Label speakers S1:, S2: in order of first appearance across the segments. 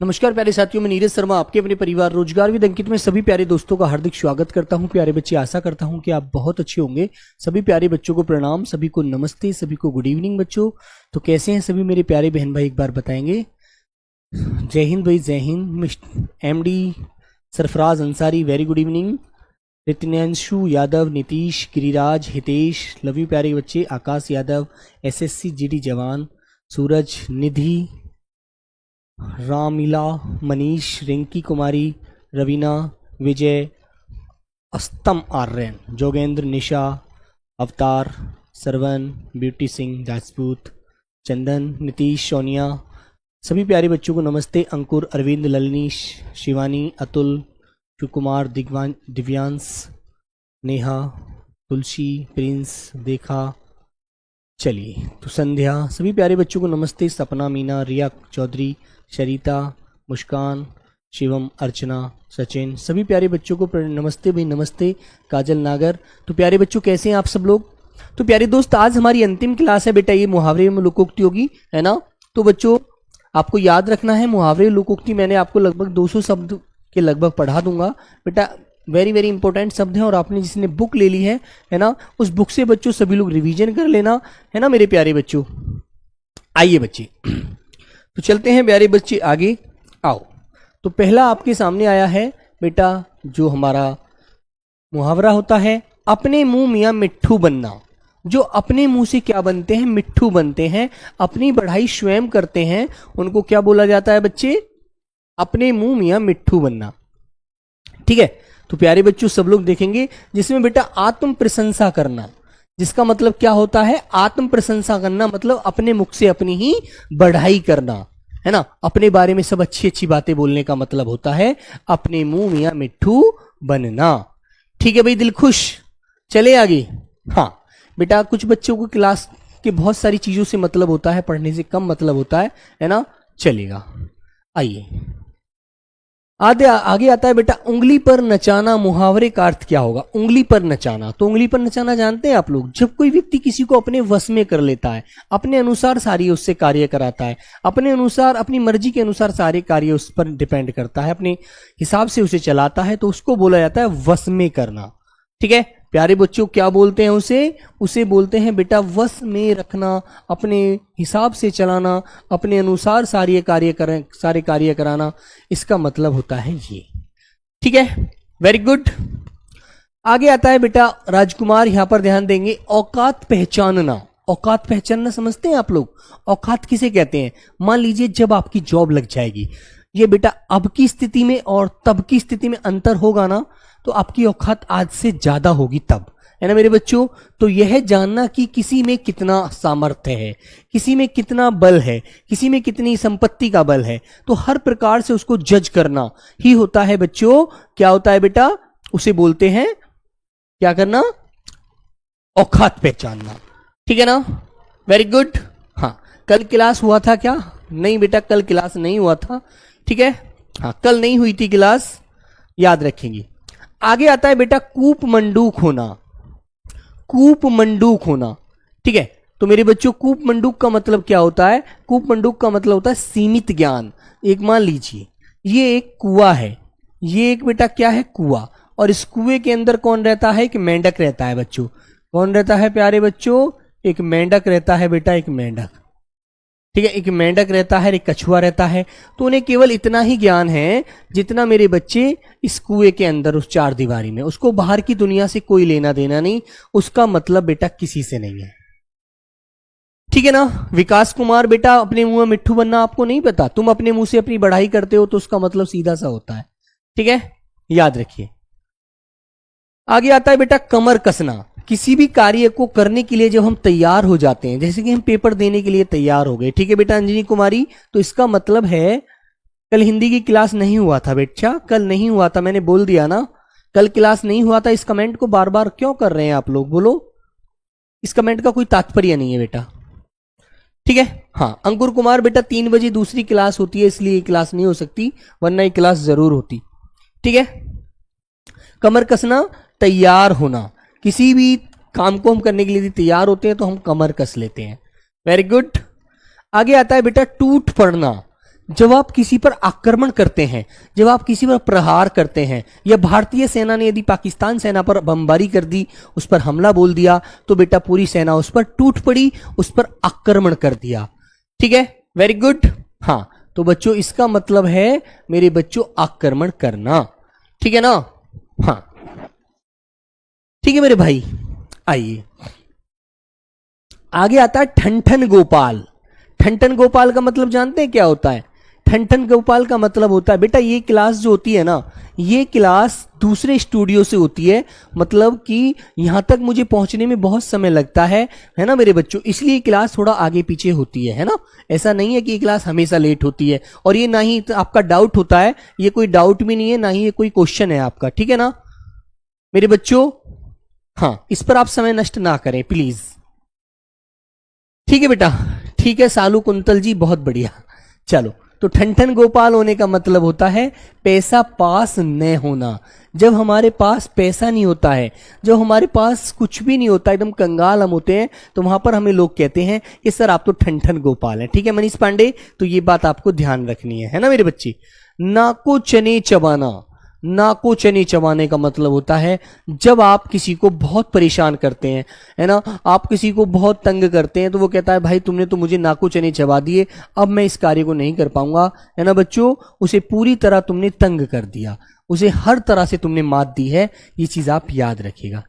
S1: नमस्कार प्यारे साथियों, मैं नीरज शर्मा आपके अपने परिवार रोजगार विद अंकित में सभी प्यारे दोस्तों का हार्दिक स्वागत करता हूं। प्यारे बच्चे, आशा करता हूं कि आप बहुत अच्छे होंगे। सभी प्यारे बच्चों को प्रणाम, सभी को नमस्ते, सभी को गुड इवनिंग। बच्चों तो कैसे हैं सभी मेरे प्यारे बहन भाई, एक बार बताएंगे। जय हिंद भाई, जय हिंद। MD Sarfaraz Ansari, very good evening. Ritinanshu Yadav, Nitish, Giriraj, Hitesh, love you प्यारे बच्चे। आकाश यादव, एसएससी जीडी जवान, सूरज, निधि, रामिला, मनीष, रिंकी कुमारी, रवीना, विजय, अस्तम आर्यन, जोगेंद्र, निशा, अवतार, सरवन, ब्यूटी सिंह राजपूत, चंदन, नीतीश, सोनिया, सभी प्यारे बच्चों को नमस्ते। अंकुर, अरविंद, ललनी, शिवानी, अतुल, शिवकुमार, दिव्यांश, नेहा, तुलसी, प्रिंस, देखा, चलिए तो संध्या, सभी प्यारे बच्चों को नमस्ते। सपना, मीना, रिया चौधरी, शरीता, मुस्कान, शिवम, अर्चना, सचिन, सभी प्यारे बच्चों को नमस्ते भाई, नमस्ते। काजल, नागर। तो प्यारे बच्चों कैसे हैं आप सब लोग। तो प्यारे दोस्त, आज हमारी अंतिम क्लास है बेटा, ये मुहावरे में लोकोक्ति होगी, है ना। तो बच्चों आपको याद रखना है, मुहावरे लोकोक्ति मैंने आपको लगभग 200 शब्द के लगभग पढ़ा दूंगा बेटा। वेरी वेरी इंपॉर्टेंट शब्द हैं और आपने जिसने बुक ले ली है ना, उस बुक से बच्चों सभी लोग रिवीजन कर लेना, है ना मेरे प्यारे बच्चों। आइए बच्चे, तो चलते हैं प्यारे बच्चे आगे, आओ। तो पहला आपके सामने आया है बेटा, जो हमारा मुहावरा होता है, अपने मुंह मियाँ मिट्ठू बनना। जो अपने मुंह से क्या बनते हैं, मिट्ठू बनते हैं, अपनी बढ़ाई स्वयं करते हैं, उनको क्या बोला जाता है बच्चे, अपने मुंह मियाँ मिट्ठू बनना। ठीक है, तो प्यारे बच्चों सब लोग देखेंगे, जिसमें बेटा आत्म प्रशंसा करना, जिसका मतलब क्या होता है, आत्म प्रशंसा करना मतलब अपने मुख से अपनी ही बढ़ाई करना, है ना। अपने बारे में सब अच्छी अच्छी बातें बोलने का मतलब होता है अपने मुंह मियाँ मिट्ठू बनना। ठीक है भाई, दिल खुश। चले आगे। हाँ बेटा, कुछ बच्चों को क्लास के बहुत सारी चीजों से मतलब होता है, पढ़ने से कम मतलब होता है ना। चलेगा, आइए आगे आता है बेटा, उंगली पर नचाना। मुहावरे का अर्थ क्या होगा, उंगली पर नचाना। तो उंगली पर नचाना जानते हैं आप लोग, जब कोई व्यक्ति किसी को अपने वश में कर लेता है, अपने अनुसार सारी उससे कार्य कराता है, अपने अनुसार अपनी मर्जी के अनुसार सारे कार्य उस पर डिपेंड करता है, अपने हिसाब से उसे चलाता है, तो उसको बोला जाता है वश में करना। ठीक है प्यारे बच्चों, क्या बोलते हैं उसे बोलते हैं बेटा वश में रखना, अपने हिसाब से चलाना, अपने अनुसार सारे कार्य कराना, इसका मतलब होता है ये। ठीक है, वेरी गुड। आगे आता है बेटा राजकुमार, यहां पर ध्यान देंगे, औकात पहचानना। औकात पहचानना समझते हैं आप लोग, औकात किसे कहते हैं। मान लीजिए जब आपकी जॉब लग जाएगी, ये बेटा अब की स्थिति में और तब की स्थिति में अंतर होगा ना, तो आपकी औकात आज से ज्यादा होगी तब, है ना मेरे बच्चों। तो यह जानना कि किसी में कितना सामर्थ्य है, किसी में कितना बल है, किसी में कितनी संपत्ति का बल है, तो हर प्रकार से उसको जज करना ही होता है बच्चों। क्या होता है बेटा, उसे बोलते हैं क्या करना, औकात पहचानना। ठीक है ना, वेरी गुड। हाँ, कल क्लास हुआ था क्या, नहीं बेटा कल क्लास नहीं हुआ था। ठीक है, हाँ कल नहीं हुई थी क्लास, याद रखेंगे। आगे आता है बेटा कूप मंडूक होना। कूप मंडूक होना, ठीक है। तो मेरे बच्चों कूप मंडूक का मतलब क्या होता है, कूप मंडूक का मतलब होता है सीमित ज्ञान। एक मान लीजिए ये एक कुआं है, ये एक बेटा क्या है, कुआं, और इस कुएं के अंदर कौन रहता है, एक मेंढक रहता है बच्चों। कौन रहता है प्यारे बच्चों, एक मेंढक रहता है बेटा, एक मेंढक। ठीक है, एक मेंढक रहता है, एक कछुआ रहता है। तो उन्हें केवल इतना ही ज्ञान है जितना मेरे बच्चे इस कुएं के अंदर उस चार दीवारी में, उसको बाहर की दुनिया से कोई लेना देना नहीं, उसका मतलब बेटा किसी से नहीं है। ठीक है ना। विकास कुमार बेटा, अपने मुंह में मिट्ठू बनना आपको नहीं पता, तुम अपने मुंह से अपनी बढ़ाई करते हो तो उसका मतलब सीधा सा होता है। ठीक है, याद रखिए। आगे आता है बेटा कमर कसना। किसी भी कार्य को करने के लिए जब हम तैयार हो जाते हैं, जैसे कि हम पेपर देने के लिए तैयार हो गए, ठीक है बेटा अंजनी कुमारी, तो इसका मतलब है कल हिंदी की क्लास नहीं हुआ था बेटा, कल नहीं हुआ था, मैंने बोल दिया ना कल क्लास नहीं हुआ था। इस कमेंट को बार बार क्यों कर रहे हैं आप लोग, बोलो। इस कमेंट का कोई तात्पर्य नहीं है बेटा। ठीक है, हाँ अंकुर कुमार बेटा 3 बजे दूसरी क्लास होती है, इसलिए क्लास नहीं हो सकती, वरना ये क्लास जरूर होती। ठीक है, कमर कसना, तैयार होना, किसी भी काम को हम करने के लिए तैयार होते हैं तो हम कमर कस लेते हैं। Very good. आगे आता है बेटा टूट पड़ना। जब आप किसी पर आक्रमण करते हैं, जब आप किसी पर प्रहार करते हैं, या भारतीय सेना ने यदि पाकिस्तान सेना पर बमबारी कर दी, उस पर हमला बोल दिया, तो बेटा पूरी सेना उस पर टूट पड़ी, उस पर आक्रमण कर दिया। ठीक है, वेरी गुड। हाँ, तो बच्चों इसका मतलब है मेरे बच्चों आक्रमण करना। ठीक है ना? हाँ, ठीक है मेरे भाई। आइए आगे आता है ठनठन गोपाल। ठनठन गोपाल का मतलब जानते हैं क्या होता है? ठनठन गोपाल का मतलब होता है बेटा, ये क्लास जो होती है ना, ये क्लास दूसरे स्टूडियो से होती है, मतलब कि यहां तक मुझे पहुंचने में बहुत समय लगता है ना मेरे बच्चों, इसलिए क्लास थोड़ा आगे पीछे होती है ना। ऐसा नहीं है कि ये क्लास हमेशा लेट होती है, और ये ना ही तो आपका डाउट होता है, ये कोई डाउट भी नहीं है, ना ही ये कोई क्वेश्चन है आपका। ठीक है ना मेरे बच्चों? हाँ, इस पर आप समय नष्ट ना करें प्लीज। ठीक है बेटा, ठीक है सालू कुंतल जी, बहुत बढ़िया। चलो, तो ठनठन गोपाल होने का मतलब होता है पैसा पास न होना। जब हमारे पास पैसा नहीं होता है, जब हमारे पास कुछ भी नहीं होता, एकदम कंगाल हम होते हैं, तो वहां पर हमें लोग कहते हैं कि सर आप तो ठनठन गोपाल हैं। ठीक है मनीष पांडे, तो ये बात आपको ध्यान रखनी है ना मेरे बच्चे। नाको चने चबाना, नाको चने चबाने का मतलब होता है जब आप किसी को बहुत परेशान करते हैं, है ना, आप किसी को बहुत तंग करते हैं, तो वो कहता है भाई तुमने तो मुझे नाको चने चबा दिए, अब मैं इस कार्य को नहीं कर पाऊंगा, है ना बच्चों। उसे पूरी तरह तुमने तंग कर दिया, उसे हर तरह से तुमने मात दी है, ये चीज आप याद रखिएगा।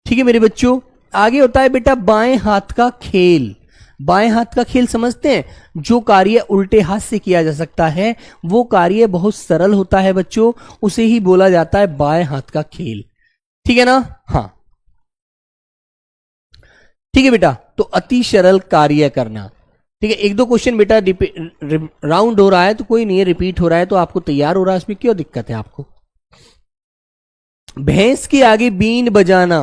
S1: ठीक है मेरे बच्चों, आगे होता है बेटा बाएं हाथ का खेल। बाएं हाथ का खेल समझते हैं? जो कार्य उल्टे हाथ से किया जा सकता है, वो कार्य बहुत सरल होता है बच्चों, उसे ही बोला जाता है बाएं हाथ का खेल। ठीक है ना? हाँ, ठीक है बेटा, तो अति सरल कार्य करना। ठीक है, एक दो क्वेश्चन बेटा राउंड हो रहा है तो कोई नहीं है, रिपीट हो रहा है तो आपको तैयार हो रहा है, इसमें क्यों दिक्कत है आपको? भैंस के आगे बीन बजाना,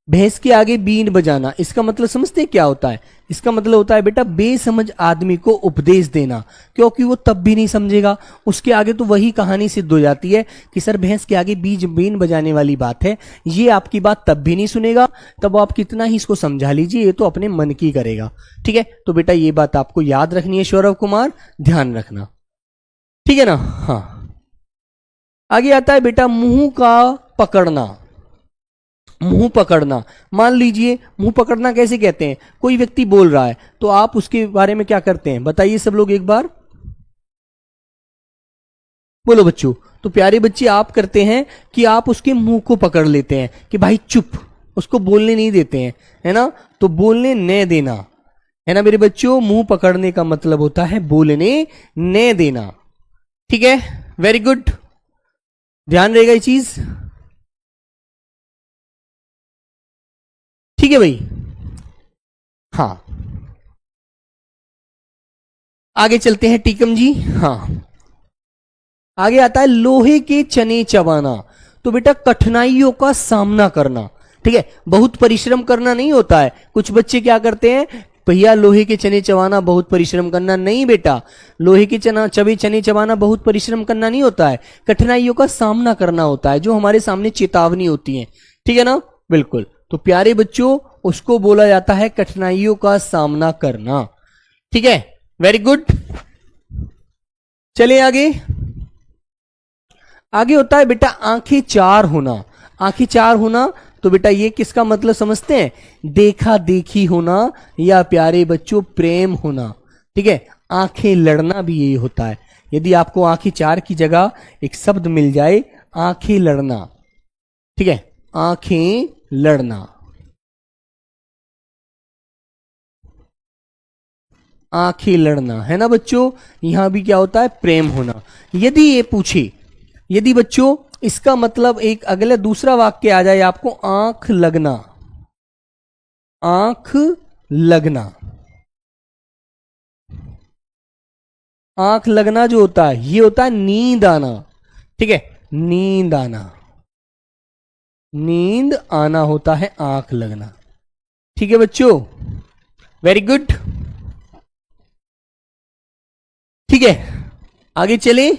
S1: भैंस के आगे बीन बजाना, इसका मतलब समझते हैं क्या होता है? इसका मतलब होता है बेटा बेसमझ आदमी को उपदेश देना, क्योंकि वो तब भी नहीं समझेगा, उसके आगे तो वही कहानी सिद्ध हो जाती है कि सर भैंस के आगे बीन बजाने वाली बात है, ये आपकी बात तब भी नहीं सुनेगा, तब आप कितना ही इसको समझा लीजिए, ये तो अपने मन की करेगा। ठीक है, तो बेटा ये बात आपको याद रखनी है सौरभ कुमार, ध्यान रखना। ठीक है ना? हाँ, आगे आता है बेटा मुंह का पकड़ना। मुंह पकड़ना, मान लीजिए मुंह पकड़ना कैसे कहते हैं? कोई व्यक्ति बोल रहा है तो आप उसके बारे में क्या करते हैं बताइए सब लोग एक बार, बोलो बच्चों। तो प्यारे बच्चे आप करते हैं कि आप उसके मुंह को पकड़ लेते हैं कि भाई चुप, उसको बोलने नहीं देते हैं, है ना, तो बोलने न देना, है ना मेरे बच्चों। मुंह पकड़ने का मतलब होता है बोलने न देना। ठीक है, वेरी गुड, ध्यान रहेगा ये चीज। ठीक है भाई। हाँ, आगे चलते हैं टीकम जी। हाँ, आगे आता है लोहे के चने चबाना। तो बेटा कठिनाइयों का सामना करना। ठीक है, बहुत परिश्रम करना नहीं होता है। कुछ बच्चे क्या करते हैं, भैया लोहे के चने चबाना बहुत परिश्रम करना, नहीं बेटा, लोहे के चने चबाना बहुत परिश्रम करना नहीं होता है, कठिनाइयों का सामना करना होता है, जो हमारे सामने चेतावनी होती है। ठीक है ना, बिल्कुल। तो प्यारे बच्चों उसको बोला जाता है कठिनाइयों का सामना करना। ठीक है, वेरी गुड। चलिए आगे। आगे होता है बेटा आंखें चार होना। आंखें चार होना, तो बेटा ये किसका मतलब समझते हैं? देखा देखी होना, या प्यारे बच्चों प्रेम होना। ठीक है, आंखें लड़ना भी यही होता है। यदि आपको आंखें चार की जगह एक शब्द मिल जाए, आंखें लड़ना, ठीक है, आंखें लड़ना, आंखें लड़ना, है ना बच्चों। यहां भी क्या होता है? प्रेम होना। यदि ये पूछे, यदि बच्चों इसका मतलब एक अगले दूसरा वाक्य आ जाए आपको, आंख लगना, आंख लगना, आंख लगना जो होता है ये होता है नींद आना। ठीक है, नींद आना, नींद आना होता है आंख लगना। ठीक है बच्चों, वेरी गुड। ठीक है, आगे चले।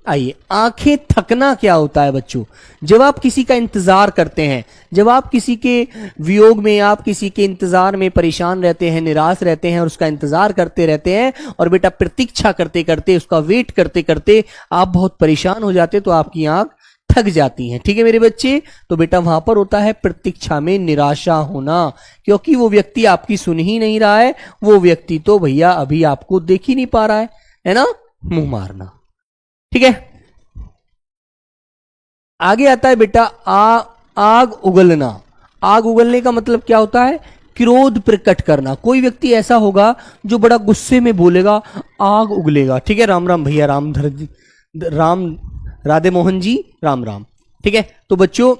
S1: आइए, आंखें थकना क्या होता है बच्चों? जब आप किसी का इंतजार करते हैं, जब आप किसी के वियोग में, आप किसी के इंतजार में परेशान रहते हैं, निराश रहते हैं और उसका इंतजार करते रहते हैं, और बेटा प्रतीक्षा करते करते, उसका वेट करते करते आप बहुत परेशान हो जाते, तो आपकी आंख थक जाती हैं। ठीक है मेरे बच्चे, तो बेटा वहां पर होता है प्रतीक्षा में निराशा होना, क्योंकि वो व्यक्ति आपकी सुन ही नहीं रहा है, वो व्यक्ति तो भैया अभी आपको देख ही नहीं पा रहा है ना? मुंह मारना। ठीक है, आगे आता है बेटा आग उगलना। आग उगलने का मतलब क्या होता है? क्रोध प्रकट करना। कोई व्यक्ति ऐसा होगा जो बड़ा गुस्से में बोलेगा, आग उगलेगा। ठीक है, राम राम भैया, राम राधे मोहन जी, राम राम। ठीक है, तो बच्चों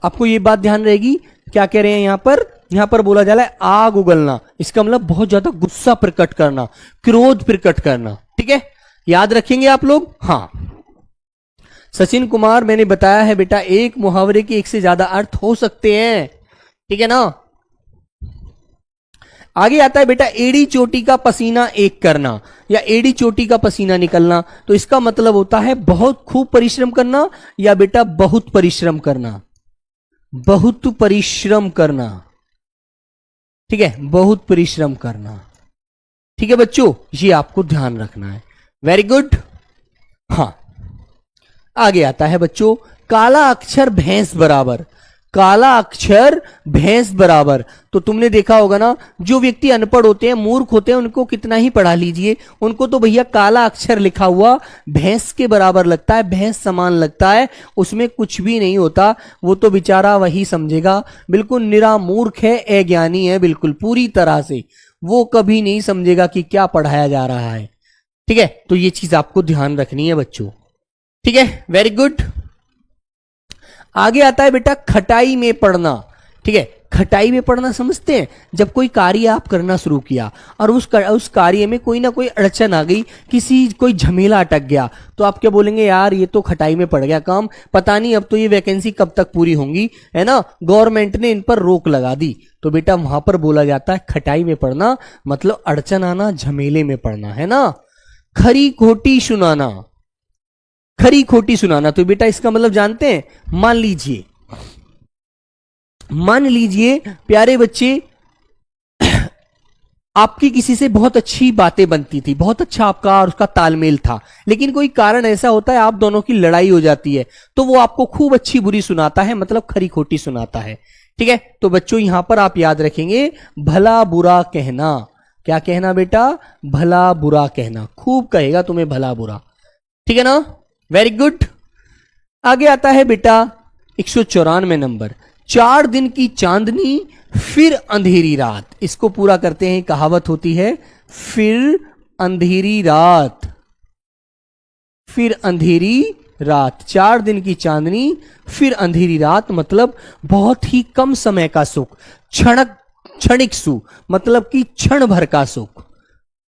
S1: आपको ये बात ध्यान रहेगी, क्या कह रहे हैं यहां पर बोला जा रहा है आग उगलना, इसका मतलब बहुत ज्यादा गुस्सा प्रकट करना, क्रोध प्रकट करना। ठीक है, याद रखेंगे आप लोग? हाँ सचिन कुमार, मैंने बताया है बेटा, एक मुहावरे के एक से ज्यादा अर्थ हो सकते हैं। ठीक है ना? आगे आता है बेटा एड़ी चोटी का पसीना एक करना, या एड़ी चोटी का पसीना निकलना। तो इसका मतलब होता है बहुत खूब परिश्रम करना, या बेटा बहुत परिश्रम करना, बहुत परिश्रम करना। ठीक है, बहुत परिश्रम करना। ठीक है बच्चों, ये आपको ध्यान रखना है। Very good. हाँ, आगे आता है बच्चों काला अक्षर भैंस बराबर। काला अक्षर भैंस बराबर, तो तुमने देखा होगा ना, जो व्यक्ति अनपढ़ होते हैं, मूर्ख होते हैं, उनको कितना ही पढ़ा लीजिए, उनको तो भैया काला अक्षर लिखा हुआ भैंस के बराबर लगता है, भैंस समान लगता है, उसमें कुछ भी नहीं होता। वो तो बेचारा वही समझेगा, बिल्कुल निरा मूर्ख है, अज्ञानी है, बिल्कुल पूरी तरह से वो कभी नहीं समझेगा कि क्या पढ़ाया जा रहा है। ठीक है, तो ये चीज आपको ध्यान रखनी है बच्चों। ठीक है, वेरी गुड। आगे आता है बेटा खटाई में पड़ना। ठीक है, खटाई में पड़ना समझते हैं? जब कोई कार्य आप करना शुरू किया और उस कार्य में कोई ना कोई अड़चन आ गई, कोई झमेला अटक गया, तो आप क्या बोलेंगे? यार ये तो खटाई में पड़ गया काम, पता नहीं अब तो ये वैकेंसी कब तक पूरी होंगी, है ना, गवर्नमेंट ने इन पर रोक लगा दी। तो बेटा वहां पर बोला जाता है खटाई में पड़ना, मतलब अड़चन आना, झमेले में पड़ना, है ना। खरी खोटी सुनाना, खरी खोटी सुनाना, तो बेटा इसका मतलब जानते हैं? मान लीजिए प्यारे बच्चे, आपकी किसी से बहुत अच्छी बातें बनती थी, बहुत अच्छा आपका और उसका तालमेल था, लेकिन कोई कारण ऐसा होता है आप दोनों की लड़ाई हो जाती है, तो वो आपको खूब अच्छी बुरी सुनाता है, मतलब खरी खोटी सुनाता है। ठीक है, तो बच्चों यहां पर आप याद रखेंगे भला बुरा कहना। क्या कहना बेटा? भला बुरा कहना, खूब कहेगा तुम्हें भला बुरा। ठीक है ना? Very good. आगे आता है बेटा 194 नंबर, 4 दिन की चांदनी फिर अंधेरी रात। इसको पूरा करते हैं, कहावत होती है फिर अंधेरी रात, फिर अंधेरी रात। 4 दिन की चांदनी फिर अंधेरी रात, मतलब बहुत ही कम समय का सुख, क्षणिक सुख, मतलब कि क्षण भर का सुख,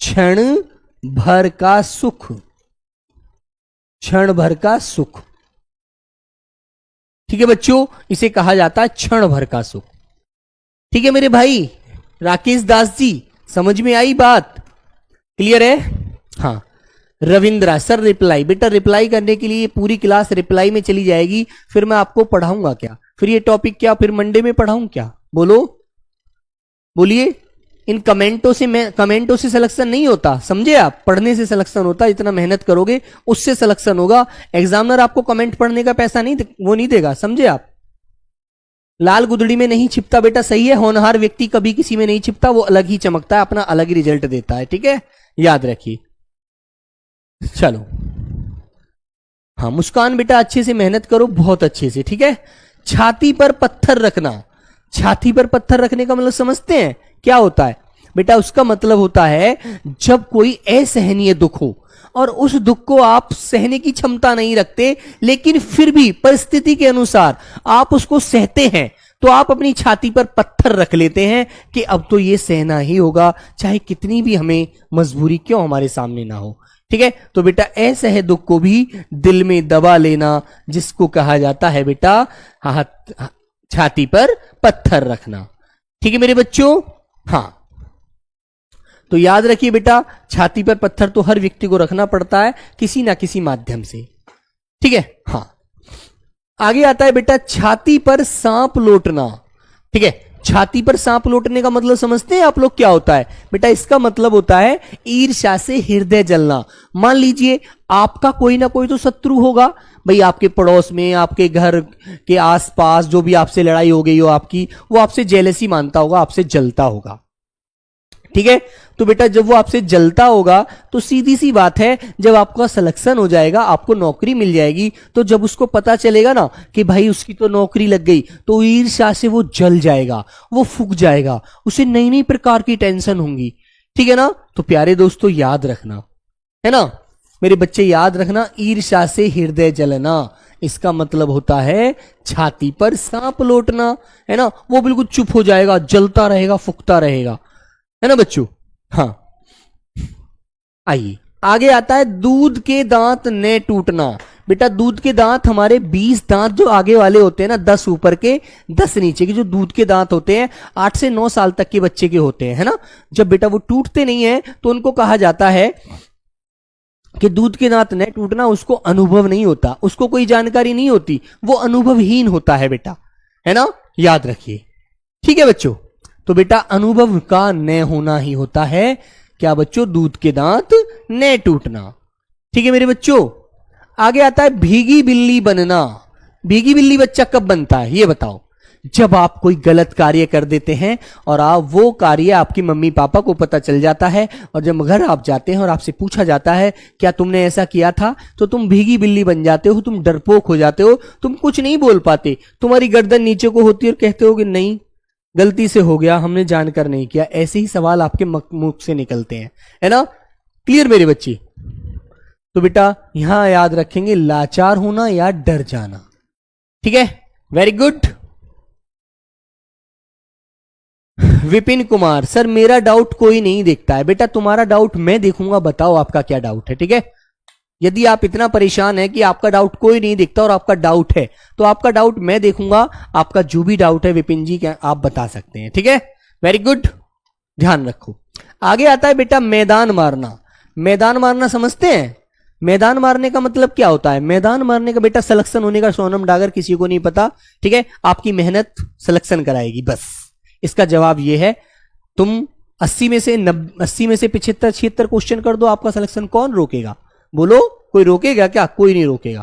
S1: क्षण भर का सुख, क्षण भर का सुख। ठीक है बच्चों, इसे कहा जाता है क्षण भर का सुख। ठीक है मेरे भाई राकेश दास जी, समझ में आई बात? क्लियर है? हाँ रविंद्रा सर रिप्लाई, बेटा रिप्लाई करने के लिए पूरी क्लास रिप्लाई में चली जाएगी, फिर मैं आपको पढ़ाऊंगा क्या? फिर ये टॉपिक क्या फिर मंडे में पढ़ाऊं क्या? बोलो, बोलिए। इन कमेंटों से सिलेक्शन नहीं होता, समझे आप? पढ़ने से सिलेक्शन होता, इतना मेहनत करोगे उससे सिलेक्शन होगा। एग्जामिनर आपको कमेंट पढ़ने का पैसा नहीं देगा, समझे आप? लाल गुदड़ी में नहीं छिपता बेटा, सही है। होनहार व्यक्ति कभी किसी में नहीं छिपता, वो अलग ही चमकता है, अपना अलग ही रिजल्ट देता है। ठीक है, याद रखिए। चलो हाँ मुस्कान बेटा, अच्छे से मेहनत करो, बहुत अच्छे से। ठीक है, छाती पर पत्थर रखना। छाती पर पत्थर रखने का मतलब समझते हैं क्या होता है बेटा? उसका मतलब होता है जब कोई असहनीय दुख हो और उस दुख को आप सहने की क्षमता नहीं रखते, लेकिन फिर भी परिस्थिति के अनुसार आप उसको सहते हैं, तो आप अपनी छाती पर पत्थर रख लेते हैं कि अब तो ये सहना ही होगा, चाहे कितनी भी हमें मजबूरी क्यों हमारे सामने ना हो। ठीक है, तो बेटा असह दुख को भी दिल में दबा लेना, जिसको कहा जाता है बेटा छाती पर पत्थर रखना। ठीक है मेरे बच्चों? हाँ, तो याद रखिए बेटा, छाती पर पत्थर तो हर व्यक्ति को रखना पड़ता है किसी ना किसी माध्यम से। ठीक है। हाँ, आगे आता है बेटा छाती पर सांप लौटना। ठीक है, छाती पर सांप लौटने का मतलब समझते हैं आप लोग क्या होता है बेटा? इसका मतलब होता है ईर्ष्या से हृदय जलना। मान लीजिए आपका कोई ना कोई तो शत्रु होगा भाई, आपके पड़ोस में, आपके घर के आसपास जो भी आपसे लड़ाई हो गई हो आपकी, वो आपसे जेलसी मानता होगा, आपसे जलता होगा। ठीक है, तो बेटा जब वो आपसे जलता होगा तो सीधी सी बात है, जब आपका सिलेक्शन हो जाएगा, आपको नौकरी मिल जाएगी, तो जब उसको पता चलेगा ना कि भाई उसकी तो नौकरी लग गई, तो ईर्ष्या से वो जल जाएगा, वो फूक जाएगा, उसे नई नई प्रकार की टेंशन होंगी। ठीक है ना? तो प्यारे दोस्तों याद रखना, है ना मेरे बच्चे, याद रखना, ईर्ष्या से हृदय जलना इसका मतलब होता है छाती पर सांप लौटना, है ना? वो बिल्कुल चुप हो जाएगा, जलता रहेगा, फूकता रहेगा, है ना बच्चों? हाँ, आइए आगे आता है दूध के दांत न टूटना। बेटा दूध के दांत हमारे 20 दांत जो आगे वाले होते हैं ना, 10 ऊपर के 10 नीचे के जो दूध के दांत होते हैं 8 से 9 साल तक के बच्चे के होते हैं, है ना? जब बेटा वो टूटते नहीं है तो उनको कहा जाता है कि दूध के दांत न टूटना, उसको अनुभव नहीं होता, उसको कोई जानकारी नहीं होती, वो अनुभवहीन होता है बेटा, है ना? याद रखिए। ठीक है बच्चों, तो बेटा अनुभव का न होना ही होता है क्या बच्चों? दूध के दांत न टूटना। ठीक है मेरे बच्चों, आगे आता है भीगी बिल्ली बनना। भीगी बिल्ली बच्चा कब बनता है ये बताओ? जब आप कोई गलत कार्य कर देते हैं और आप वो कार्य आपकी मम्मी पापा को पता चल जाता है, और जब घर आप जाते हैं और आपसे पूछा जाता है क्या तुमने ऐसा किया था, तो तुम भीगी बिल्ली बन जाते हो, तुम डरपोक हो जाते हो, तुम कुछ नहीं बोल पाते, तुम्हारी गर्दन नीचे को होती है और कहते हो कि नहीं गलती से हो गया, हमने जानकर नहीं किया। ऐसे ही सवाल आपके मुख से निकलते हैं, है ना? क्लियर मेरे बच्चे? तो बेटा यहां याद रखेंगे लाचार होना या डर जाना। ठीक है, very good. Vipin Kumar, sir मेरा डाउट कोई नहीं देखता है। बेटा तुम्हारा डाउट मैं देखूंगा, बताओ आपका क्या डाउट है। ठीक है, यदि आप इतना परेशान है कि आपका डाउट कोई नहीं दिखता और आपका डाउट है, तो आपका डाउट मैं देखूंगा, आपका जो भी डाउट है विपिन जी क्या आप बता सकते हैं। ठीक है, वेरी गुड, ध्यान रखो। आगे आता है बेटा मैदान मारना। मैदान मारना समझते हैं? मैदान मारने का मतलब क्या होता है? मैदान मारने का बेटा सिलेक्शन होने का सोनम डागर किसी को नहीं पता। ठीक है, आपकी मेहनत सिलेक्शन कराएगी, बस इसका जवाब यह है। तुम 80 में से 75 क्वेश्चन कर दो, आपका सिलेक्शन कौन रोकेगा? बोलो, कोई रोकेगा क्या? कोई नहीं रोकेगा।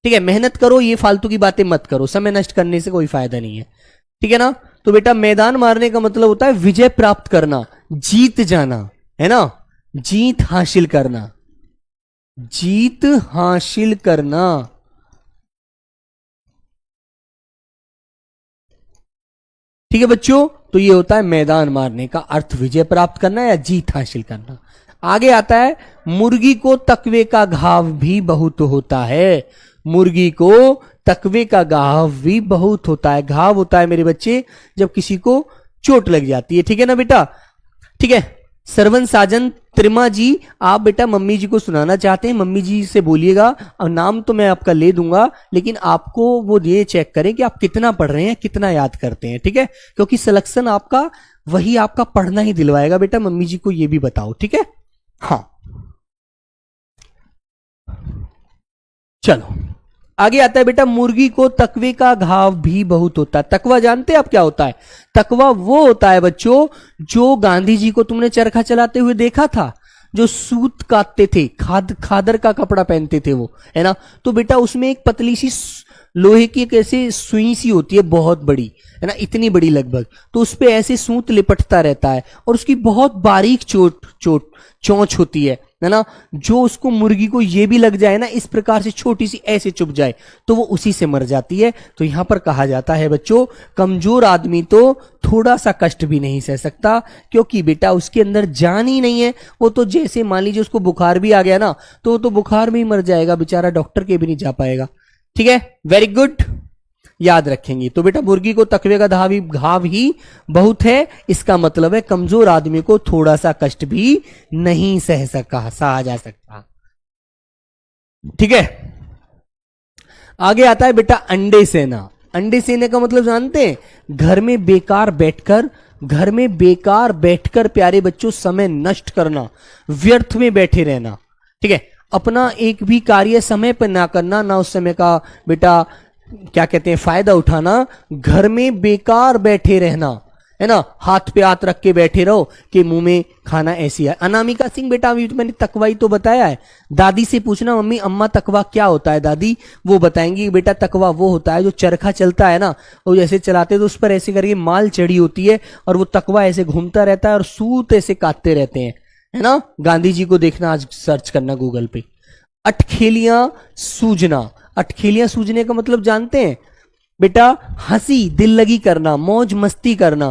S1: ठीक है, मेहनत करो, ये फालतू की बातें मत करो, समय नष्ट करने से कोई फायदा नहीं है। ठीक है ना? तो बेटा मैदान मारने का मतलब होता है विजय प्राप्त करना, जीत जाना, है ना? जीत हासिल करना, जीत हासिल करना। ठीक है बच्चों, तो ये होता है मैदान मारने का अर्थ, विजय प्राप्त करना या जीत हासिल करना। आगे आता है मुर्गी को तकवे का घाव भी बहुत होता है। मुर्गी को तकवे का घाव भी बहुत होता है। घाव होता है मेरे बच्चे जब किसी को चोट लग जाती है। ठीक है ना बेटा? ठीक है, सरवन साजन त्रिमा जी, आप बेटा मम्मी जी को सुनाना चाहते हैं, मम्मी जी से बोलिएगा, और नाम तो मैं आपका ले दूंगा, लेकिन आपको वो ये चेक करें कि आप कितना पढ़ रहे हैं, कितना याद करते हैं। ठीक है, क्योंकि सिलेक्शन आपका वही आपका पढ़ना ही दिलवाएगा बेटा, मम्मी जी को ये भी बताओ। ठीक है, हाँ चलो आगे आता है बेटा मुर्गी को तकवे का घाव भी बहुत होता है। तकवा जानते हैं आप क्या होता है? तकवा वो होता है बच्चों जो गांधी जी को तुमने चरखा चलाते हुए देखा था, जो सूत काटते थे, खादर का कपड़ा पहनते थे वो, है ना? तो बेटा उसमें एक पतली सी लोहे की एक ऐसे सुई सी होती है, बहुत बड़ी, है ना, इतनी बड़ी लगभग, तो उस पे ऐसे सूत लिपटता रहता है और उसकी बहुत बारीक चोंच होती है ना? जो उसको मुर्गी को ये भी लग जाए ना, इस प्रकार से छोटी सी ऐसे चुभ जाए, तो वो उसी से मर जाती है। तो यहां पर कहा जाता है बच्चों कमजोर आदमी तो थोड़ा सा कष्ट भी नहीं सह सकता, क्योंकि बेटा उसके अंदर जान ही नहीं है। वो तो जैसे मान लीजिए उसको बुखार भी आ गया ना, तो वो तो बुखार में ही मर जाएगा बेचारा, डॉक्टर के भी नहीं जा पाएगा। ठीक है, वेरी गुड, याद रखेंगे। तो बेटा मुर्गी को तकवे का घाव ही बहुत है, इसका मतलब है कमजोर आदमी को थोड़ा सा कष्ट भी नहीं सहा जा सकता। ठीक है, आगे आता है बेटा अंडे सेना। अंडे सेने का मतलब जानते हैं? घर में बेकार बैठकर प्यारे बच्चों समय नष्ट करना, व्यर्थ में बैठे रहना। ठीक है, अपना एक भी कार्य समय पर ना करना, ना उस समय का बेटा क्या कहते हैं फायदा उठाना, घर में बेकार बैठे रहना, है ना, हाथ पे हाथ रख के बैठे रहो कि मुंह में खाना ऐसी है। अनामिका सिंह बेटा अभी मैंने तकवाई तो बताया है, दादी से पूछना मम्मी अम्मा तकवा क्या होता है, दादी वो बताएंगी बेटा तकवा वो होता है जो चरखा चलता है ना, वो जैसे चलाते तो उस पर ऐसे करके माल चढ़ी होती है और वो तकवा ऐसे घूमता रहता है और सूत ऐसे काटते रहते हैं, है ना। गांधी जी को देखना, आज सर्च करना गूगल पे। अटखेलियां सूजना, अटखेलियां सूजने का मतलब जानते हैं बेटा, हंसी दिल लगी करना, मौज मस्ती करना,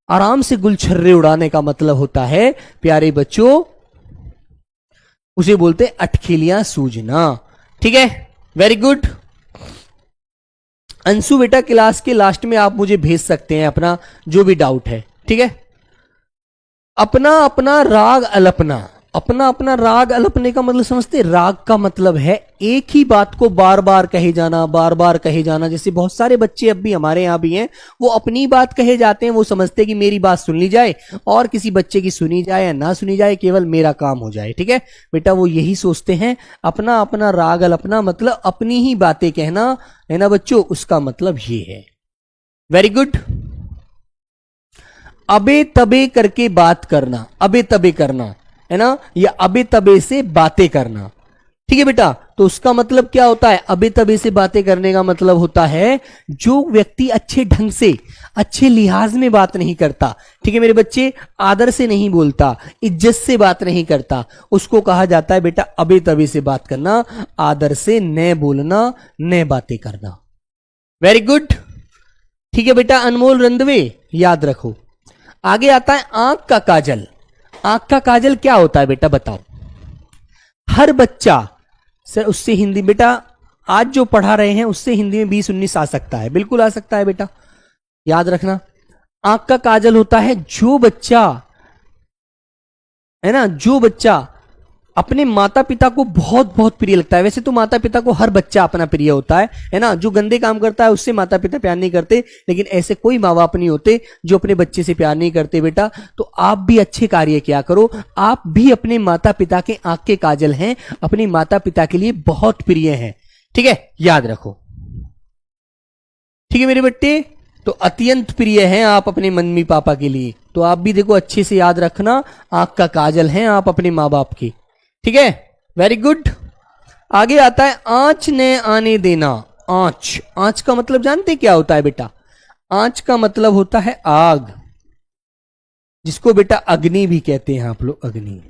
S1: आराम से गुलछर्रे उड़ाने का मतलब होता है प्यारे बच्चों, उसे बोलते अटखेलियां सूजना। ठीक है, वेरी गुड। अंशु बेटा क्लास के लास्ट में आप मुझे भेज सकते हैं अपना जो भी डाउट है। ठीक है, अपना अपना राग अलपना, अपना अपना राग अलपने का मतलब समझते, राग का मतलब है एक ही बात को बार बार कहे जाना, बार बार कहे जाना। जैसे बहुत सारे बच्चे अब भी हमारे यहां भी हैं, वो अपनी बात कहे जाते हैं, वो समझते हैं कि मेरी बात सुन ली जाए और किसी बच्चे की सुनी जाए या ना सुनी जाए, केवल मेरा काम हो जाए। ठीक है बेटा, वो यही सोचते हैं। अपना अपना राग अलपना मतलब अपनी ही बातें कहना, है ना बच्चों, उसका मतलब ये है। Very good. अबे तबे करके बात करना, अबे तबे करना, है ना, या अबे तबे से बातें करना। ठीक है बेटा, तो उसका मतलब क्या होता है, अबे तबे से बातें करने का मतलब होता है जो व्यक्ति अच्छे ढंग से, अच्छे लिहाज में बात नहीं करता, ठीक है मेरे बच्चे, आदर से नहीं बोलता, इज्जत से बात नहीं करता, उसको कहा जाता है बेटा अबे तबे से बात करना, आदर से न बोलना, न बातें करना। Very good. ठीक है बेटा, अनमोल रंधवे याद रखो। आगे आता है आंख का काजल। आंख का काजल क्या होता है बेटा बताओ। हर बच्चा सर उससे हिंदी बेटा आज जो पढ़ा रहे हैं उससे हिंदी में 20-19 आ सकता है, बिल्कुल आ सकता है बेटा, याद रखना। आंख का काजल होता है जो बच्चा, है ना, जो बच्चा अपने माता पिता को बहुत बहुत प्रिय लगता है। वैसे तो माता पिता को हर बच्चा अपना प्रिय होता है ना। जो गंदे काम करता है उससे माता पिता प्यार नहीं करते, लेकिन ऐसे कोई माँ बाप नहीं होते जो अपने बच्चे से प्यार नहीं करते बेटा। तो आप भी अच्छे कार्य किया करो, आप भी अपने माता पिता के आंख के काजल हैं, अपने माता पिता के लिए बहुत प्रिय हैं। ठीक है, याद रखो। ठीक है मेरे बेटे, तो अत्यंत प्रिय हैं आप अपने मम्मी पापा के लिए, तो आप भी देखो अच्छे से याद रखना, आंख का काजल हैं आप अपने माँ बाप के। ठीक है, वेरी गुड। आगे आता है आंच ने आने देना। आंच, आंच का मतलब जानते क्या होता है बेटा। आंच का मतलब होता है आग, जिसको बेटा अग्नि भी कहते हैं आप लोग, अग्नि,